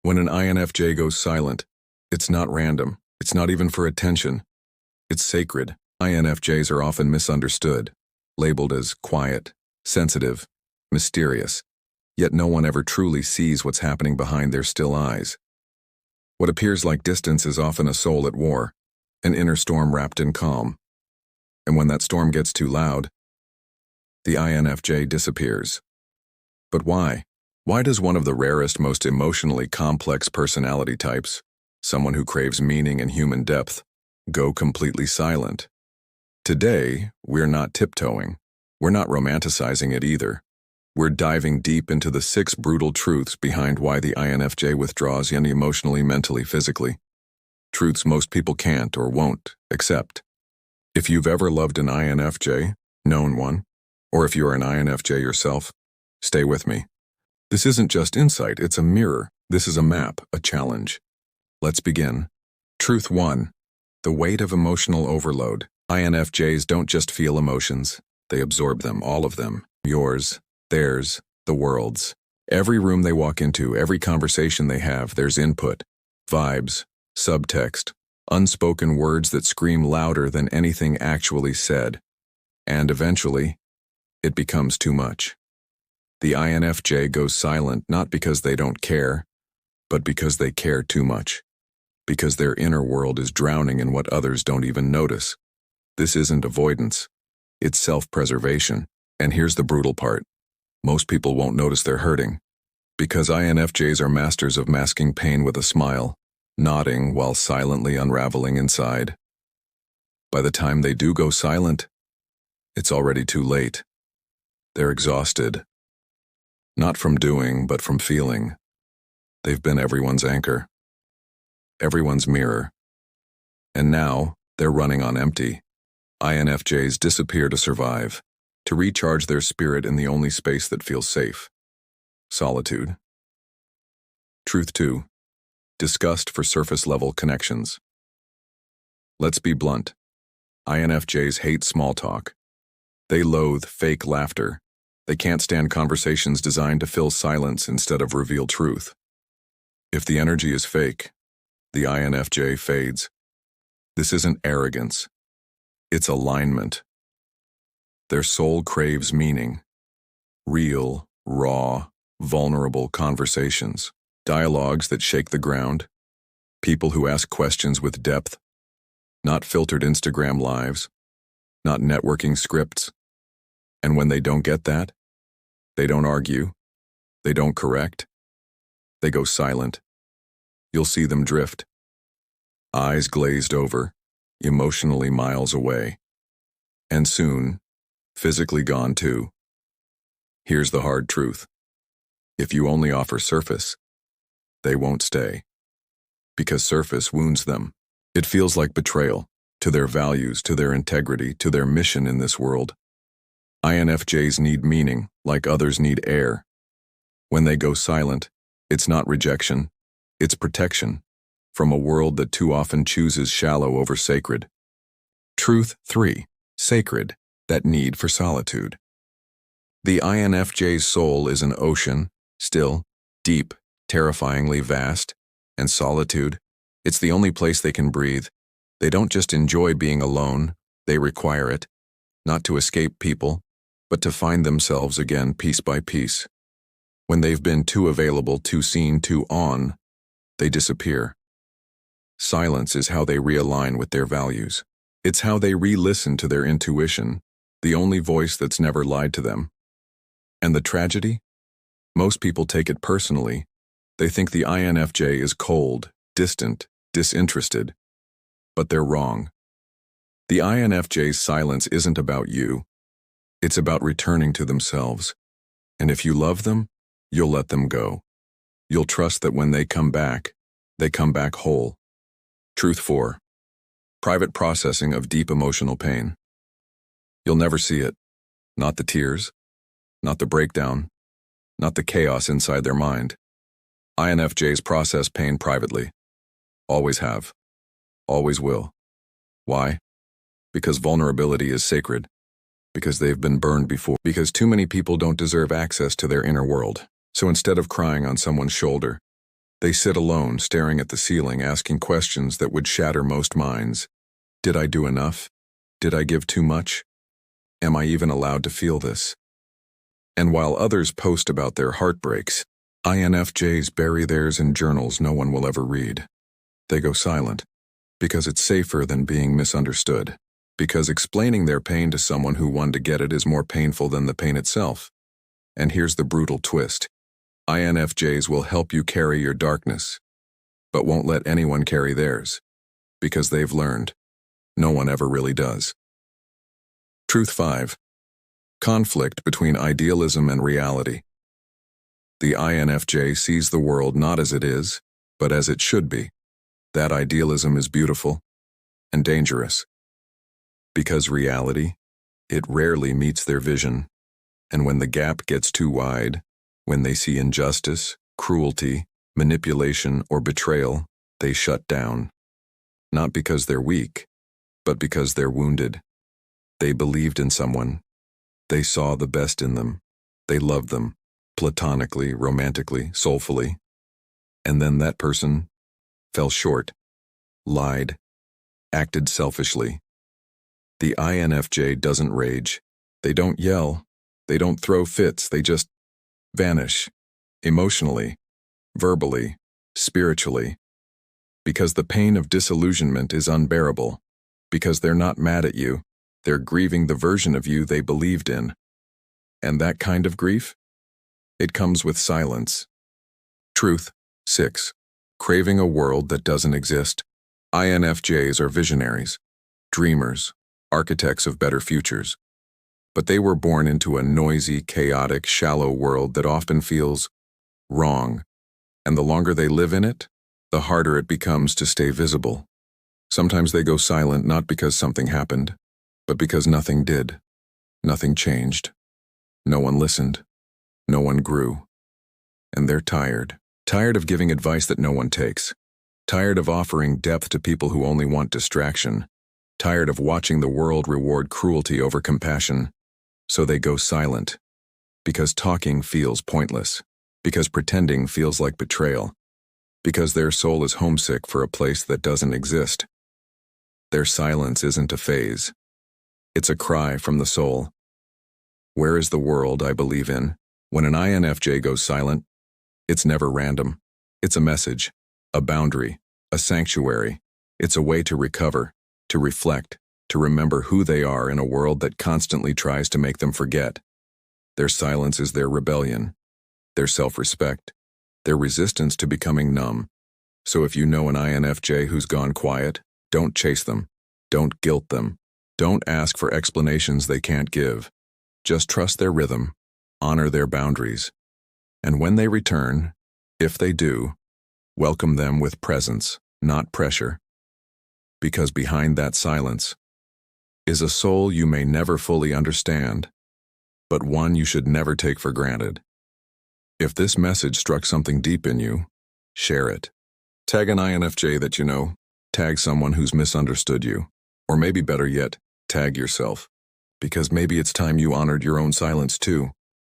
When an INFJ goes silent, it's not random. It's not even for attention. It's sacred. INFJs are often misunderstood, labeled as quiet, sensitive, mysterious, yet no one ever truly sees what's happening behind their still eyes. What appears like distance is often a soul at war, an inner storm wrapped in calm. And when that storm gets too loud, the INFJ disappears. But why? Why does one of the rarest, most emotionally complex personality types, someone who craves meaning and human depth, go completely silent? Today, we're not tiptoeing. We're not romanticizing it either. We're diving deep into the 6 brutal truths behind why the INFJ withdraws emotionally, mentally, physically. Truths most people can't or won't accept. If you've ever loved an INFJ, known one, or if you're an INFJ yourself, stay with me. This isn't just insight, it's a mirror. This is a map, a challenge. Let's begin. Truth 1. The weight of emotional overload. INFJs don't just feel emotions, they absorb them, all of them. Yours, theirs, the world's. Every room they walk into, every conversation they have, there's input, vibes, subtext, unspoken words that scream louder than anything actually said. And eventually, it becomes too much. The INFJ goes silent not because they don't care, but because they care too much. Because their inner world is drowning in what others don't even notice. This isn't avoidance. It's self-preservation. And here's the brutal part. Most people won't notice they're hurting. Because INFJs are masters of masking pain with a smile, nodding while silently unraveling inside. By the time they do go silent, it's already too late. They're exhausted. Not from doing, but from feeling. They've been everyone's anchor, everyone's mirror. And now, they're running on empty. INFJs disappear to survive, to recharge their spirit in the only space that feels safe. Solitude. Truth 2. Disgust for surface-level connections. Let's be blunt. INFJs hate small talk. They loathe fake laughter. They can't stand conversations designed to fill silence instead of reveal truth. If the energy is fake, the INFJ fades. This isn't arrogance. It's alignment. Their soul craves meaning. Real, raw, vulnerable conversations. Dialogues that shake the ground. People who ask questions with depth. Not filtered Instagram lives. Not networking scripts. And when they don't get that, they don't argue. They don't correct. They go silent. You'll see them drift. Eyes glazed over, emotionally miles away. And soon, physically gone too. Here's the hard truth. If you only offer surface, they won't stay. Because surface wounds them. It feels like betrayal to their values, to their integrity, to their mission in this world. INFJs need meaning, like others need air. When they go silent, it's not rejection, it's protection from a world that too often chooses shallow over sacred. Truth 3. Sacred, that need for solitude. The INFJ's soul is an ocean, still, deep, terrifyingly vast, and solitude. It's the only place they can breathe. They don't just enjoy being alone, they require it, not to escape people, but to find themselves again piece by piece. When they've been too available, too seen, too on, they disappear. Silence is how they realign with their values. It's how they re-listen to their intuition, the only voice that's never lied to them. And the tragedy? Most people take it personally. They think the INFJ is cold, distant, disinterested. But they're wrong. The INFJ's silence isn't about you. It's about returning to themselves. And if you love them, you'll let them go. You'll trust that when they come back whole. Truth 4. Private processing of deep emotional pain. You'll never see it. Not the tears, not the breakdown, not the chaos inside their mind. INFJs process pain privately. Always have. Always will. Why? Because vulnerability is sacred. Because they've been burned before. Because too many people don't deserve access to their inner world. So instead of crying on someone's shoulder, They sit alone, staring at the ceiling, asking questions that would shatter most minds. Did I do enough? Did I give too much? Am I even allowed to feel this? And while others post about their heartbreaks, INFJs bury theirs in journals no one will ever read. They go silent, because it's safer than being misunderstood, because explaining their pain to someone who wants to get it is more painful than the pain itself. And here's the brutal twist. INFJs will help you carry your darkness, but won't let anyone carry theirs, because they've learned no one ever really does. Truth 5. Conflict between idealism and reality. The INFJ sees the world not as it is, but as it should be. That idealism is beautiful and dangerous. Because reality, it rarely meets their vision. And when the gap gets too wide, when they see injustice, cruelty, manipulation, or betrayal, they shut down. Not because they're weak, but because they're wounded. They believed in someone. They saw the best in them. They loved them, platonically, romantically, soulfully. And then that person fell short, lied, acted selfishly. The INFJ doesn't rage. They don't yell. They don't throw fits. They just vanish, emotionally, verbally, spiritually. Because the pain of disillusionment is unbearable. Because they're not mad at you. They're grieving the version of you they believed in. And that kind of grief? It comes with silence. Truth 6. Craving a world that doesn't exist. INFJs are visionaries, dreamers, architects of better futures. But they were born into a noisy, chaotic, shallow world that often feels wrong. And the longer they live in it, the harder it becomes to stay visible. Sometimes they go silent not because something happened, but because nothing did. Nothing changed. No one listened. No one grew. And they're tired. Tired of giving advice that no one takes. Tired of offering depth to people who only want distraction. Tired of watching the world reward cruelty over compassion. So they go silent. Because talking feels pointless. Because pretending feels like betrayal. Because their soul is homesick for a place that doesn't exist. Their silence isn't a phase. It's a cry from the soul. Where is the world I believe in? When an INFJ goes silent, it's never random. It's a message, a boundary, a sanctuary. It's a way to recover, to reflect, to remember who they are in a world that constantly tries to make them forget. Their silence is their rebellion, their self-respect, their resistance to becoming numb. So if you know an INFJ who's gone quiet, don't chase them. Don't guilt them. Don't ask for explanations they can't give. Just trust their rhythm, honor their boundaries. And when they return, if they do, welcome them with presence, not pressure. Because behind that silence is a soul you may never fully understand, but one you should never take for granted. If this message struck something deep in you, share it. Tag an INFJ that you know. Tag someone who's misunderstood you. Or maybe better yet, tag yourself. Because maybe it's time you honored your own silence too.